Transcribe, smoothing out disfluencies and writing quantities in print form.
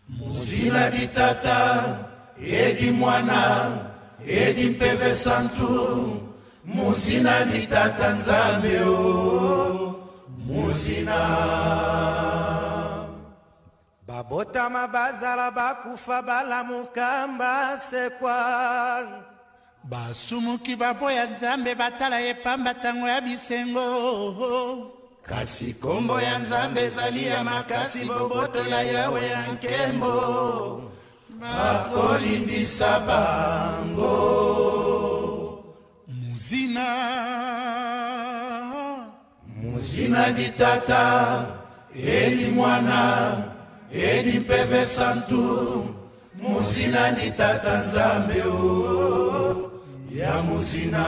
Muzina di tata, edi mwana, edi mpeve santu. Muzina di tata nzambe o, muzina. Babota mabazala bakufa bala mukamba sekwa. Basumuki baboya nzambe batala epamba tango ya bisengo. Kasi kombo ya nzambe zali ya makasi boboto ya yawe ya nkembo. Bakolimbisa bango. Muzina di tata, edi mwana, edi mpeve santu. Muzina di tata nzambe o, ya muzina.